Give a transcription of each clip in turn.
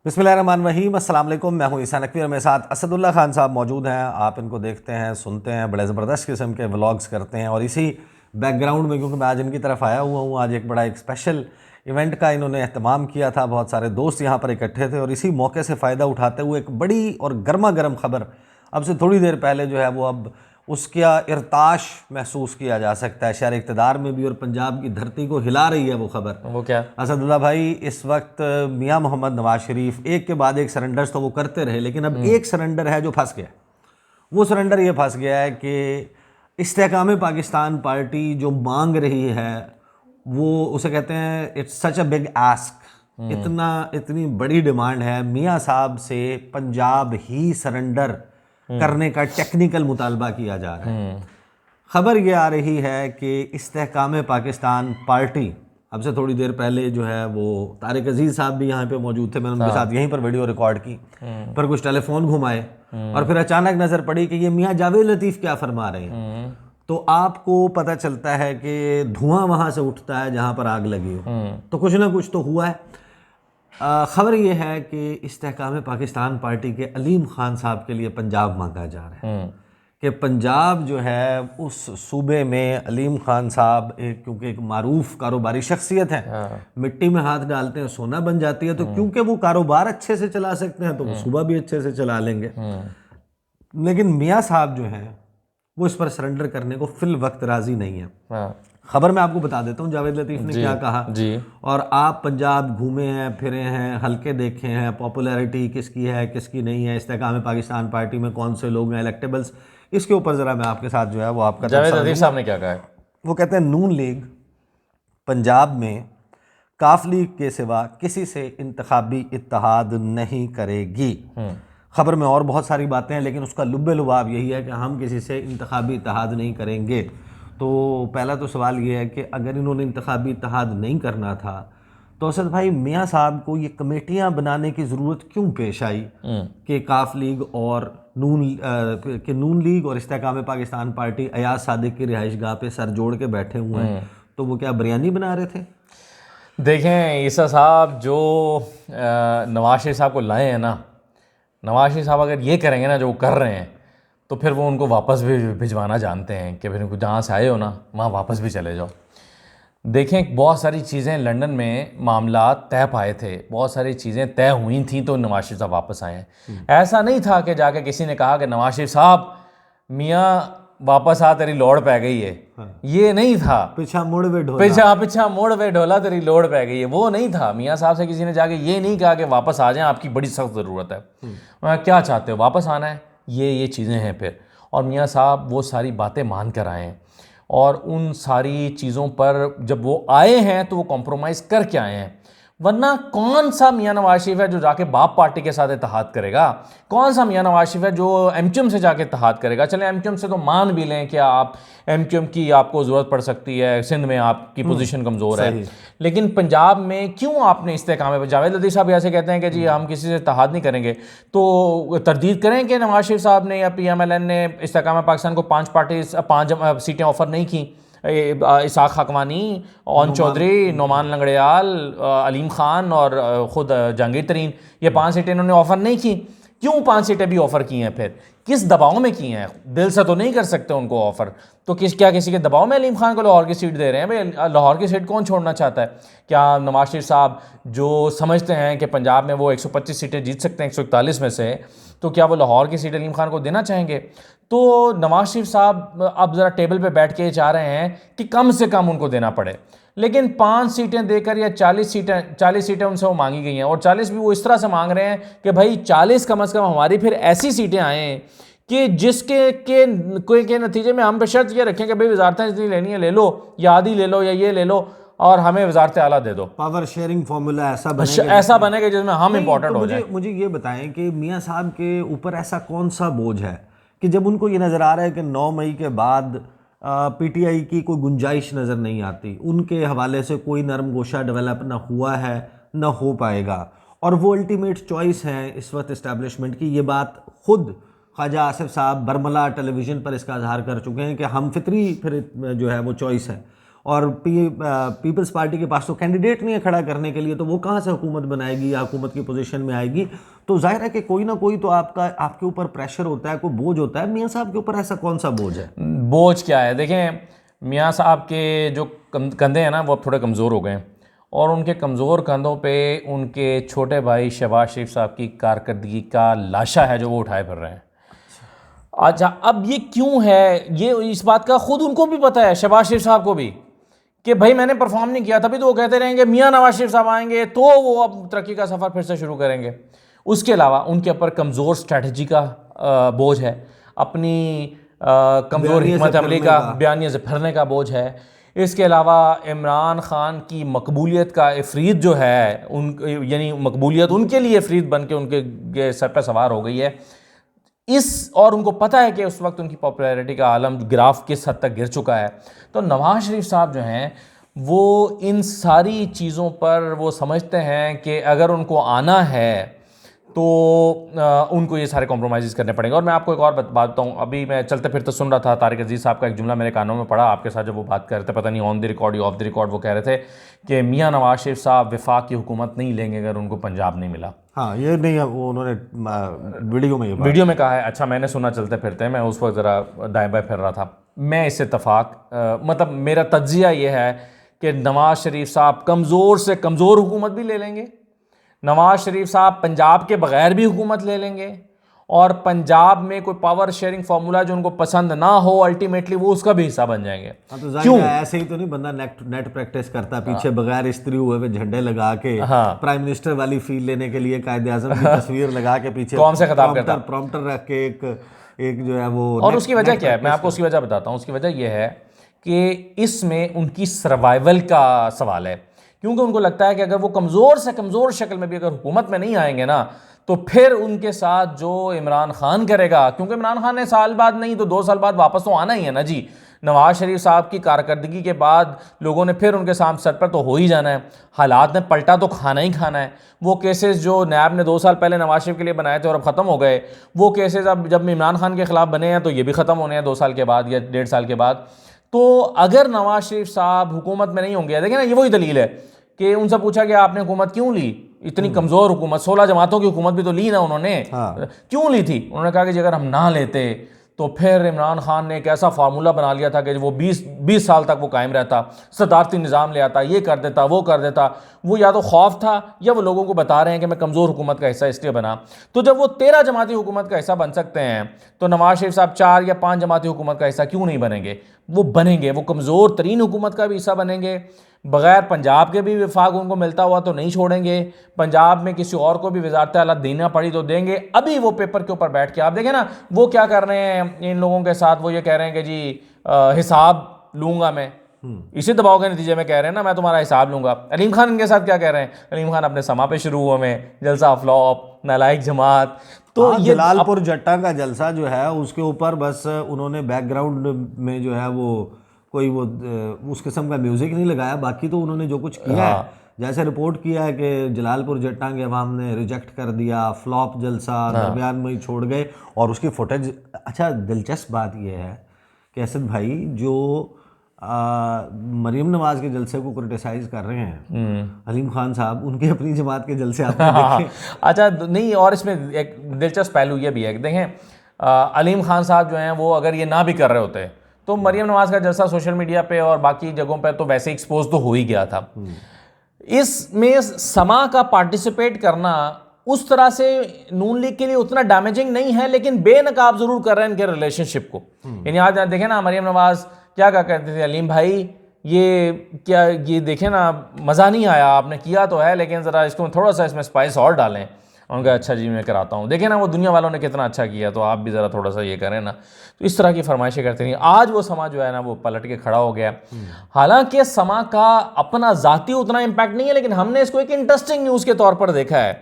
बिस्मिल्लाहिर्रहमानिर्रहीम, अस्सलाम वालेकुम। मैं हूं ईसा नकवी और मेरे साथ असदुल्ला खान साहब मौजूद हैं। आप इनको देखते हैं, सुनते हैं, बड़े ज़बरदस्त किस्म के व्लॉग्स करते हैं। और इसी बैकग्राउंड में, क्योंकि मैं आज इनकी तरफ आया हुआ हूं, आज एक स्पेशल इवेंट का इन्होंने अहतमाम किया था। बहुत सारे दोस्त यहाँ पर इकट्ठे थे और इसी मौके से फ़ायदा उठाते हुए एक बड़ी और गर्मा गर्म खबर अब से थोड़ी देर पहले जो है वो अब उसका इरताश महसूस किया जा सकता है शहर इक़्तिदार में भी, और पंजाब की धरती को हिला रही है वो खबर। वो क्या? असदुल्ला भाई, इस वक्त मियां मोहम्मद नवाज शरीफ एक के बाद एक सरेंडर्स तो वो करते रहे, लेकिन अब एक सरेंडर है जो फंस गया। वो सरेंडर ये फंस गया है कि इस्तेहकाम पाकिस्तान पार्टी जो मांग रही है वो उसे कहते हैं it's such a big ask. इतनी बड़ी डिमांड है, मियां साहब से पंजाब ही सरेंडर करने का टेक्निकल मुतालबा किया जा रहा है। खबर ये आ रही है कि इस्तेहकाम पाकिस्तान पार्टी, अब से थोड़ी देर पहले जो है वो तारिक अजीज साहब भी यहाँ पे मौजूद थे, मैंने उनके साथ यहीं पर वीडियो रिकॉर्ड की, पर कुछ टेलीफोन घुमाए और फिर अचानक नज़र पड़ी कि ये मियाँ जावेद लतीफ़ क्या फरमा रहे हैं। तो आपको पता चलता है कि धुआं वहाँ से उठता है जहाँ पर आग लगी हो, तो कुछ ना कुछ तो हुआ है। खबर ये है कि इस्तेहकाम पाकिस्तान पार्टी के अलीम खान साहब के लिए पंजाब मांगा जा रहा है कि पंजाब जो है उस सूबे में अलीम खान साहब क्योंकि एक मारूफ कारोबारी शख्सियत है, मिट्टी में हाथ डालते हैं सोना बन जाती है, तो क्योंकि वो कारोबार अच्छे से चला सकते हैं तो वो सूबा भी अच्छे से चला लेंगे। लेकिन मियाँ साहब जो हैं वो इस पर सरेंडर करने को फिल वक्त राजी नहीं है। खबर मैं आपको बता देता हूँ जावेद लतीफ़ ने क्या कहा जी। और आप पंजाब घूमे हैं, फिरे हैं, हल्के देखे हैं, पॉपुलैरिटी किसकी है किसकी नहीं है, इस्तेहकाम पाकिस्तान पार्टी में कौन से लोग हैं, इलेक्टेबल्स, इसके ऊपर ज़रा मैं आपके साथ जो है वो आपका जावेद लतीफ़ साहब ने क्या कहा है। वो कहते हैं नून लीग पंजाब में काफ लीग के सिवा किसी से इंतखाबी इत्तेहाद नहीं करेगी। खबर में और बहुत सारी बातें हैं, लेकिन उसका लुब्बे लुबाब यही है कि हम किसी से इंतखाबी इत्तेहाद नहीं करेंगे। तो पहला तो सवाल ये है कि अगर इन्होंने इंतखाबी इत्तेहाद नहीं करना था तो असद भाई मियाँ साहब को ये कमेटियाँ बनाने की ज़रूरत क्यों पेश आई कि काफ लीग और नून लीग और इस्तेहकाम पाकिस्तान पार्टी अयाज सादिक की रिहाइश गाह पे सर जोड़ के बैठे हुए हैं, तो वो क्या बिरयानी बना रहे थे? देखें ईसा साहब, जो नवाज शरीफ साहब को लाए हैं ना, नवाज शरीफ साहब अगर ये करेंगे ना जो वो कर रहे हैं, तो फिर वो उनको वापस भी भिजवाना जानते हैं कि फिर उनको जहाँ से आए हो ना वहाँ वापस भी चले जाओ। देखें, बहुत सारी चीज़ें लंदन में मामला तय पाए थे, बहुत सारी चीज़ें तय हुई थी तो नवाज शरीफ साहब वापस आए हैं। ऐसा नहीं था कि जाके किसी ने कहा कि नवाज शरीफ साहब मियाँ वापस आ, तेरी लोड़ पै गई है। ये नहीं था। पिछा मुड़ वे ढोला तेरी लोड़ पै गई है, वो नहीं था। मियाँ साहब से किसी ने जाके ये नहीं कहा कि वापस आ जाएं, आपकी बड़ी सख्त ज़रूरत है, क्या चाहते हो, वापस आना है, ये चीज़ें हैं फिर। और मियाँ साहब वो सारी बातें मान कर आए हैं और उन सारी चीज़ों पर जब वो आए हैं तो वो कॉम्प्रोमाइज़ करके आए हैं। वरना कौन सा मियाँ नवाज शरीफ है जो जाके बाप पार्टी के साथ इत्तेहाद करेगा? कौन सा मियाँ नवाज शरीफ है जो एमक्यूएम से जाके इत्तेहाद करेगा? चले एमक्यूएम से तो मान भी लें कि आप एमक्यूएम की आपको ज़रूरत पड़ सकती है, सिंध में आपकी पोजीशन कमज़ोर है, लेकिन पंजाब में क्यों आपने इस्तेहकाम? जावेद लतीफ़ साहब ऐसे कहते हैं कि जी हम किसी से इत्तेहाद नहीं करेंगे, तो तरदीद करें कि नवाज शरीफ साहब ने या PMLN ने इस्तेहकाम पाकिस्तान को 5 सीटें ऑफ़र नहीं की। इसाक हकवानी, ओन चौधरी, नोमान लंगड़ियाल, अलीम खान और ख़ुद जहांगीर तरीन, ये 5 सीटें इन्होंने ऑफ़र नहीं की। क्यों 5 सीटें भी ऑफ़र की हैं? फिर किस दबाव में की हैं? दिल से तो नहीं कर सकते उनको ऑफ़र, तो क्या किसी के दबाव में अलीम खान को लाहौर की सीट दे रहे हैं? भाई लाहौर की सीट कौन छोड़ना चाहता है? क्या नवाज शरीफ साहब जो समझते हैं कि पंजाब में वो 125 सीटें जीत सकते हैं 141 में से, तो क्या वो लाहौर की सीट अलीम खान को देना चाहेंगे? तो नवाज शरीफ साहब अब ज़रा टेबल पे बैठ के चाह रहे हैं कि कम से कम उनको देना पड़े, लेकिन 5 सीटें देकर या 40 सीटें उनसे वो मांगी गई हैं, और 40 भी वो इस तरह से मांग रहे हैं कि भाई 40 कम से कम हमारी फिर ऐसी सीटें आएँ कि जिसके के नतीजे में हम पे शर्त ये रखें कि भाई वजारतें जितनी लेनी है ले लो, या आधी ले लो, या ये ले लो, और हमें वजारत आला दे दो। पावर शेयरिंग फार्मूला ऐसा बनेगा जिसमें हम इंपॉर्टेंट हो जाए। मुझे ये बताएं कि मियाँ साहब के ऊपर ऐसा कौन सा बोझ है कि जब उनको ये नज़र आ रहा है कि 9 मई के बाद PTI की कोई गुंजाइश नज़र नहीं आती, उनके हवाले से कोई नरम गोशा डेवलप ना हुआ है ना हो पाएगा, और वो अल्टीमेट चॉइस है इस वक्त इस्टेब्लिशमेंट की। ये बात खुद ख्वाजा आसिफ साहब बरमला टेलीविज़न पर इसका इजहार कर चुके हैं कि हम फितरी फिर जो है वो चॉइस है, और पीपल्स पार्टी के पास तो कैंडिडेट नहीं है खड़ा करने के लिए, तो वो कहाँ से हुकूमत बनाएगी या हुकूमत की पोजीशन में आएगी। तो जाहिर है कि कोई ना कोई तो आपके ऊपर प्रेशर होता है, कोई बोझ होता है। मियाँ साहब के ऊपर ऐसा कौन सा बोझ है? बोझ क्या है, देखें मियाँ साहब के जो कंधे हैं ना वो अब थोड़े कमज़ोर हो गए हैं, और उनके कमज़ोर कंधों पे उनके छोटे भाई शहबाज शरीफ साहब की कारकर्दगी का लाशा है जो वो उठाए फिर रहे हैं। अच्छा, अब ये क्यों है, ये इस बात का खुद उनको भी पता है, शहबाज शरीफ साहब को भी, कि भाई मैंने परफॉर्म नहीं किया, तभी तो वो कहते रहेंगे मियाँ नवाज शरीफ साहब आएंगे तो वो अब तरक्की का सफ़र फिर से शुरू करेंगे। उसके अलावा उनके ऊपर कमज़ोर स्ट्रेटजी का बोझ है, अपनी कमज़ोर हिकमत अमली का, बयानिया से फिरने का बोझ है। इसके अलावा इमरान ख़ान की मकबूलियत का इफ़रीत जो है, यानी मकबूलियत उनके लिए इफ़रीत बन के उनके सर पर सवार हो गई है और उनको पता है कि उस वक्त उनकी पॉपुलैरिटी का आलम ग्राफ किस हद तक गिर चुका है। तो नवाज शरीफ साहब जो हैं वो इन सारी चीज़ों पर वो समझते हैं कि अगर उनको आना है तो उनको ये सारे कॉम्प्रोमाइज़ करने पड़ेंगे। और मैं आपको एक और बात बताऊँ, अभी मैं चलते फिरते सुन रहा था तारिक अजीज़ साहब का एक जुमला मेरे कानों में पड़ा आपके साथ जब वो बात कर रहे थे, पता नहीं ऑन द रिकॉर्ड या ऑफ द रिकॉर्ड, वो कह रहे थे कि मियाँ नवाज शरीफ साहब वफाक की हुकूमत नहीं लेंगे अगर उनको पंजाब नहीं मिला। हाँ, ये नहीं, वो उन्होंने वीडियो में कहा है। अच्छा, मैंने सुना चलते फिरते, मैं उस वक्त ज़रा दाएं बाएं फिर रहा था। मैं इससे इत्तफाक मतलब मेरा तज्जिया ये है कि नवाज शरीफ साहब कमज़ोर से कमज़ोर हुकूमत भी ले लेंगे, नवाज शरीफ साहब पंजाब के बगैर भी हुकूमत ले लेंगे, और पंजाब में कोई पावर शेयरिंग फार्मूला जो उनको पसंद ना हो अल्टीमेटली वो उसका भी हिस्सा बन जाएंगे। हाँ, तो क्यों ऐसे ही तो नहीं बंदा नेट प्रैक्टिस करता पीछे बगैर इस्त्री हुए हुए झंडे लगा के, प्राइम मिनिस्टर वाली फील लेने के लिए कायदे आज़म की तस्वीर लगा के पीछे कौन से खिताब करता, प्रॉम्प्टर रख के एक जो है वो। और उसकी वजह क्या है, मैं आपको उसकी वजह बताता हूँ। उसकी वजह यह है कि इसमें उनकी सर्वाइवल का सवाल है, क्योंकि उनको लगता है कि अगर वो कमज़ोर से कमज़ोर शक्ल में भी अगर हुकूमत में नहीं आएंगे ना तो फिर उनके साथ जो इमरान खान करेगा, क्योंकि इमरान खान ने साल बाद नहीं तो 2 साल बाद वापस तो आना ही है ना जी। नवाज शरीफ साहब की कारकर्दगी के बाद लोगों ने फिर उनके सामने सर पर तो हो ही जाना है, हालात ने पलटा तो खाना ही खाना है। वो केसेस जो नैब ने 2 साल पहले नवाज शरीफ के लिए बनाए थे और अब ख़त्म हो गए, वो केसेस अब जब इमरान खान के ख़िलाफ़ बने हैं तो ये भी ख़त्म होने हैं 2 साल के बाद या 1.5 साल के बाद। तो अगर नवाज शरीफ साहब हुकूमत में नहीं होंगे, देखिए ना, ये वही दलील है कि उनसे पूछा गया आपने हुकूमत क्यों ली, इतनी कमज़ोर हुकूमत, 16 जमातों की हुकूमत भी तो ली ना उन्होंने, क्यों ली थी? उन्होंने कहा कि अगर हम ना लेते तो फिर इमरान खान ने एक ऐसा फार्मूला बना लिया था कि वो 20 साल तक वो कायम रहता, सदारती निज़ाम ले आता, ये कर देता, वो कर देता। वो या तो खौफ था या वो लोगों को बता रहे हैं कि मैं कमज़ोर हुकूमत का हिस्सा इसलिए बना। तो जब वो 13 जमाती हुकूमत का हिस्सा बन सकते हैं तो नवाज शरीफ साहब 4 या 5 जमाती हुकूमत का हिस्सा क्यों नहीं बनेंगे? वो बनेंगे, वो कमज़ोर तरीन हुकूमत का भी हिस्सा बनेंगे। बग़ैर पंजाब के भी वफाक उनको मिलता हुआ तो नहीं छोड़ेंगे, पंजाब में किसी और को भी वजारत आला देना पड़ी तो देंगे। अभी वो पेपर के ऊपर बैठ के आप देखें ना वो क्या कर रहे हैं इन लोगों के साथ, वो ये कह रहे हैं कि जी हिसाब लूँगा मैं, इसी दबाव के नतीजे में कह रहे हैं ना मैं तुम्हारा हिसाब लूँगा। अलीम खान इनके साथ क्या कह रहे हैं, अलीम खान अपने समा पे शुरू हुए में जलसा फ्लॉप, नालायक जमात। तो ये जलालपुर जट्टा का जलसा जो है उसके ऊपर बस उन्होंने बैकग्राउंड में जो है वो कोई वो उस किस्म का म्यूजिक नहीं लगाया, बाकी तो उन्होंने जो कुछ किया है, जैसे रिपोर्ट किया है कि जलालपुर जट्टा के अवाम ने रिजेक्ट कर दिया, फ्लॉप जलसा, दरमियान में ही छोड़ गए, और उसकी फुटेज। अच्छा, दिलचस्प बात यह है कि असद भाई जो मरीम नवाज के जलसे को क्रिटिसाइज कर रहे हैं अलीम खान साहब, उनके अपनी जमात के जलसे आपने देखे? अच्छा नहीं, और इसमें एक दिलचस्प पहलू ये भी है कि देखें अलीम खान साहब जो हैं वो अगर ये ना भी कर रहे होते तो मरीम नवाज का जलसा सोशल मीडिया पे और बाकी जगहों पे तो वैसे एक्सपोज तो हो ही गया था। इसमें समा का पार्टिसिपेट करना उस तरह से नून लीग के लिए उतना डैमेजिंग नहीं है, लेकिन बेनकाब जरूर कर रहे हैं इनके रिलेशनशिप को। यानी आज देखें ना मरीम नवाज क्या कहते थे, अलीम भाई ये क्या, ये देखें ना मज़ा नहीं आया, आपने किया तो है लेकिन ज़रा इसको थोड़ा सा इसमें स्पाइस और डालें। उनका अच्छा जी मैं कराता हूँ, देखें ना वो दुनिया वालों ने कितना अच्छा किया, तो आप भी ज़रा थोड़ा सा ये करें ना। तो इस तरह की फरमाइशें करते नहीं। आज वो समा जो है ना वो पलट के खड़ा हो गया। हालांकि समा का अपना ज़ाती उतना इम्पैक्ट नहीं है, लेकिन हमने इसको एक इंटरेस्टिंग न्यूज़ के तौर पर देखा है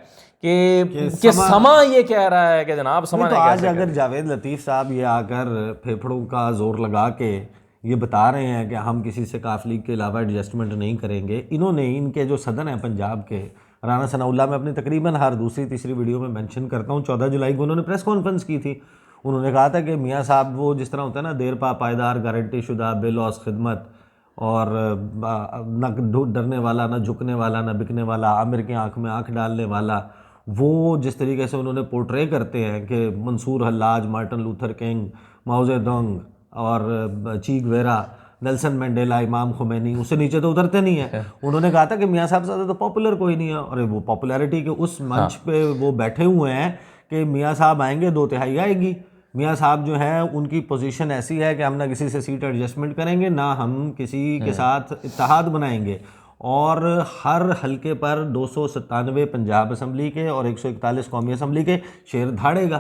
कि समा ये कह रहा है कि जनाब समा तो आज अगर जावेद लतीफ़ साहब ये आकर फेफड़ों का जोर लगा के ये बता रहे हैं कि हम किसी से काफ लीग के अलावा एडजस्टमेंट नहीं करेंगे, इन्होंने इनके जो सदन है पंजाब के राना सनाउल्लाह में अपनी तकरीबन हर दूसरी तीसरी वीडियो में मेंशन करता हूँ, 14 जुलाई को उन्होंने प्रेस कॉन्फ्रेंस की थी। उन्होंने कहा था कि मियाँ साहब वो जिस तरह होता है ना देर पा पायदार गारंटी शुदा बेलौस खिदमत, और न डरने वाला, ना झुकने वाला, ना बिकने वाला, आमिर की आंख में आंख डालने वाला, वो जिस तरीके से उन्होंने पोर्ट्रे करते हैं कि Mansur Hallaj, Martin Luther King, Mao Zedong और ची गुवेरा, नेल्सन मंडेला, इमाम खुमैनी, उससे नीचे तो उतरते नहीं है। उन्होंने कहा था कि मियाँ साहब से ज़्यादा तो पॉपुलर कोई नहीं है, और वो पॉपुलैरिटी के उस मंच पे वो बैठे हुए हैं कि मियाँ साहब आएंगे 2/3 आएगी। मियाँ साहब जो है उनकी पोजीशन ऐसी है कि हम ना किसी से सीट एडजस्टमेंट करेंगे, ना हम किसी के साथ इत्तेहाद बनाएंगे, और हर हलके पर 297 पंजाब असम्बली के और 141 कौमी असम्बली के शेर धाड़ेगा।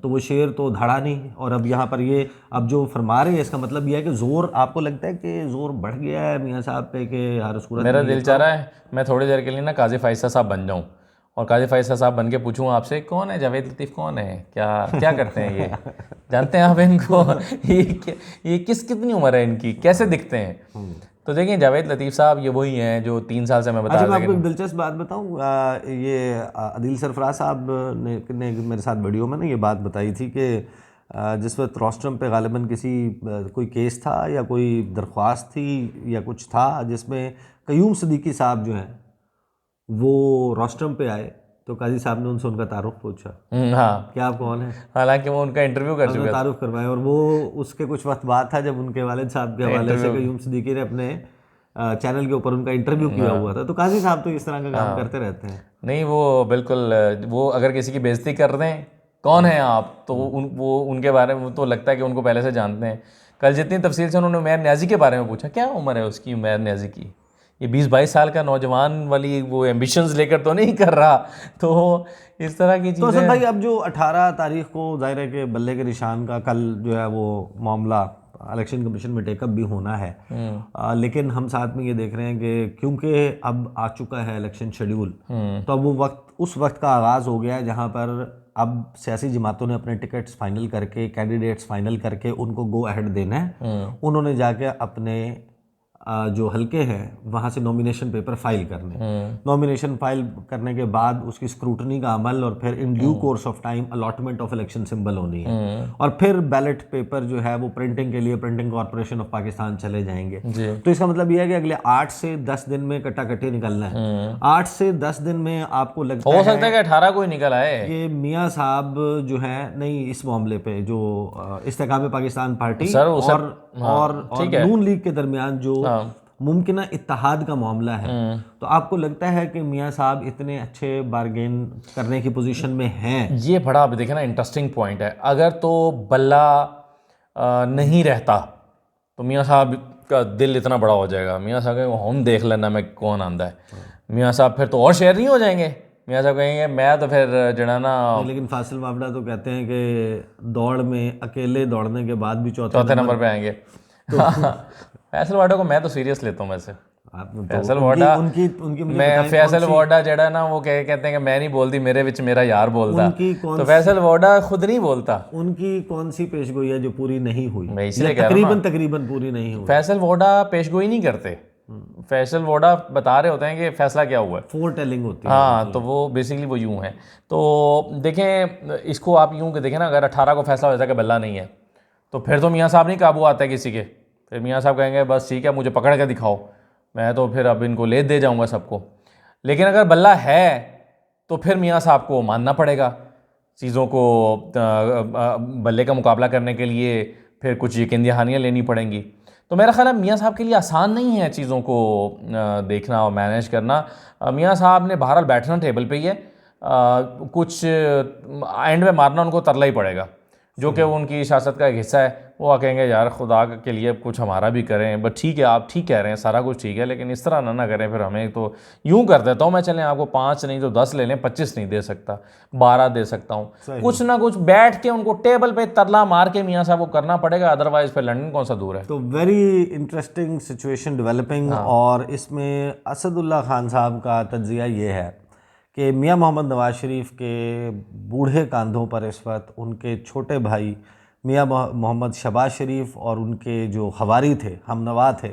तो वो शेर तो धड़ा नहीं, और अब यहाँ पर ये अब जो फरमा रहे हैं इसका मतलब ये है कि जोर, आपको लगता है कि जोर बढ़ गया है मियाँ साहब पे कि हर सूरत मेरा दिल चाह रहा है मैं थोड़ी देर के लिए ना काजी फैसला साहब बन जाऊं और काजी फैसला साहब बन के पूछूं आपसे, कौन है जावेद लतीफ़, कौन है, क्या करते हैं ये, जानते हैं आप इनको, ये कितनी उम्र है इनकी, कैसे दिखते हैं। तो देखिए जावेद लतीफ़ साहब ये वही हैं जो 3 साल से मैं बता अच्छा, मैं आपको एक दिलचस्प बात बताऊं, ये अदील सरफराज साहब ने मेरे साथ वीडियो में ना ये बात बताई थी कि जिस वक्त रोस्टरम पे गालिबन किसी कोई केस था या कोई दरख्वास्त थी या कुछ था जिसमें कयूम सिद्दीकी साहब जो हैं वो रोस्टरम पे आए, तो काजी साहब ने उनसे उनका तारुफ पूछा, हाँ, क्या आप कौन है, हालांकि वो उनका इंटरव्यू कर चुके थे, तारुफ करवाए, और वो उसके कुछ वक्त बाद था जब उनके वालिद साहब के हवाले से कयूम सिद्दीकी ने अपने चैनल के ऊपर उनका इंटरव्यू किया हुआ था। तो काजी साहब तो इस तरह का काम करते रहते हैं। नहीं वो बिल्कुल, वो अगर किसी की बेइज्जती कर रहे हैं, कौन है आप, तो वो उनके बारे में तो लगता है कि उनको पहले से जानते हैं। कल जितनी तफसील से उन्होंने उमैर न्याजी के बारे में पूछा, क्या उम्र है उसकी उमैर न्याजी की, ये 20-22 साल का नौजवान वाली वो एम्बिशंस लेकर तो नहीं कर रहा। तो इस तरह की तो चीज़ें भाई अब जो 18 तारीख को ज़ाहिर है कि बल्ले के निशान का कल जो है वो मामला इलेक्शन कमीशन में टेकअप भी होना है, लेकिन हम साथ में ये देख रहे हैं कि क्योंकि अब आ चुका है इलेक्शन शेड्यूल, तो अब वो वक्त, उस वक्त का आगाज़ हो गया है जहाँ पर अब सियासी जमातों ने अपने टिकट्स फाइनल करके, कैंडिडेट्स फाइनल करके उनको गो अहेड देना है। उन्होंने जाके अपने जो हल्के हैं वहाँ से नॉमिनेशन पेपर फाइल करने, नॉमिनेशन फाइल करने के बाद उसकी स्क्रूटनी का अमल, और फिर in due course of time allotment of election symbol होनी है, और फिर बैलेट पेपर जो है वो प्रिंटिंग के लिए प्रिंटिंग कॉर्पोरेशन ऑफ पाकिस्तान चले जाएंगे। तो इसका मतलब यह है कि अगले 8 से 10 दिन में कट्टाकट्टी निकलना है। 8 से 10 दिन में आपको लगता हो सकता है कि 18 को ही निकल आए कि मियाँ साहब जो है नहीं, इस मामले पे जो इस्तेकाम पाकिस्तान पार्टी और नून लीग के दरमियान जो मुमकिन इत्तेहाद का मामला है, तो आपको लगता है कि मियाँ साहब इतने अच्छे बारगेन करने की पोजीशन में हैं? ये बड़ा अब देखे ना इंटरेस्टिंग पॉइंट है। अगर तो बल्ला नहीं रहता तो मियाँ साहब का दिल इतना बड़ा हो जाएगा, मियाँ साहब कहेंगे हम देख लेना मैं कौन आंदा है, मियाँ साहब फिर तो और शेयर नहीं हो जाएंगे, मियाँ साहब कहेंगे मैं तो फिर जड़ा ना। लेकिन फासिल वावड़ा तो कहते हैं कि दौड़ में अकेले दौड़ने के बाद भी चौथे नंबर पे आएंगे। फैसल वाडा को मैं तो सीरियस लेता हूँ वैसे। फैसल वाडा मैं फैसल वाडा जड़ा ना वो कहते हैं कि मैं नहीं बोलती, मेरे विच मेरा यार बोलता, तो फैसल वाडा खुद नहीं बोलता। उनकी कौन सी पेशगोई है जो पूरी नहीं हुई? मैं इसलिए कह रहा हूं तकरीबन पूरी नहीं हुई। फैसल वाडा पेशगोई नहीं करते, फैसल वाडा बता रहे होते हैं कि फैसला क्या हुआ है, फोर टेलिंग होती है। हाँ, तो वो बेसिकली वो यूं है। तो देखें इसको आप यूं कि देखें ना, अगर 18 को फैसला हो जाता है कि बल्ला नहीं है तो फिर तो मियाँ साहब नहीं काबू आता है किसी के, फिर मियाँ साहब कहेंगे बस ठीक है मुझे पकड़ के दिखाओ, मैं तो फिर अब इनको ले दे जाऊंगा सबको। लेकिन अगर बल्ला है तो फिर मियाँ साहब को मानना पड़ेगा चीज़ों को, बल्ले का मुकाबला करने के लिए फिर कुछ यकीन दहानियाँ लेनी पड़ेंगी। तो मेरा ख्याल है मियाँ साहब के लिए आसान नहीं है चीज़ों को देखना और मैनेज करना। मियाँ साहब ने बहरहाल बैठना टेबल पे ही है, कुछ एंड में मारना उनको तरला ही पड़ेगा, जो कि उनकी सियासत का एक हिस्सा है। वो कहेंगे यार खुदा के लिए कुछ हमारा भी करें, बट ठीक है आप ठीक कह रहे हैं, सारा कुछ ठीक है, लेकिन इस तरह ना करें, फिर हमें तो यूं कर देता हूँ मैं, चलें आपको 5 नहीं तो 10 ले लें, 25 नहीं दे सकता, 12 दे सकता हूँ। कुछ ना कुछ बैठ के उनको टेबल पे तरला मार के मियाँ साहब को करना पड़ेगा, अदरवाइज फिर लंदन कौन सा दूर है। तो वेरी इंटरेस्टिंग सिचुएशन डेवलपिंग। और इसमें असदुल्ला खान साहब का तज्जिया ये है कि मियाँ मोहम्मद नवाज शरीफ के बूढ़े कांधों पर इस वक्त उनके छोटे भाई मियाँ मोहम्मद शहबाज शरीफ और उनके जो हवारी थे, हमनवा थे,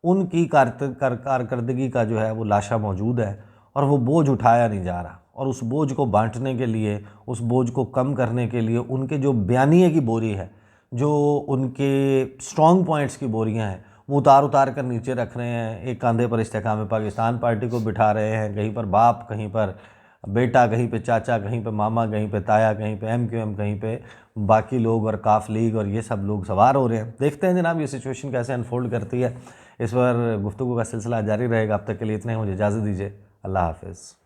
उनकी कारकर्दगी का जो है वो लाशा मौजूद है, और वो बोझ उठाया नहीं जा रहा। और उस बोझ को बांटने के लिए, उस बोझ को कम करने के लिए उनके जो बयानिए की बोरी है, जो उनके स्ट्रॉन्ग पॉइंट्स की बोरियां हैं, वो उतार उतार कर नीचे रख रहे हैं। एक कंधे पर इस्तेकाम पाकिस्तान पार्टी को बिठा रहे हैं, कहीं पर बाप, कहीं पर बेटा, कहीं पे चाचा, कहीं पे मामा, कहीं पे ताया, कहीं पे MQM, कहीं पे बाकी लोग और काफ लीग और ये सब लोग सवार हो रहे हैं। देखते हैं जनाब ये सिचुएशन कैसे अनफोल्ड करती है। इस पर गुफ्तगू का सिलसिला जारी रहेगा। अब तक के लिए इतने, मुझे इजाज़त दीजिए। अल्लाह हाफ़िज़।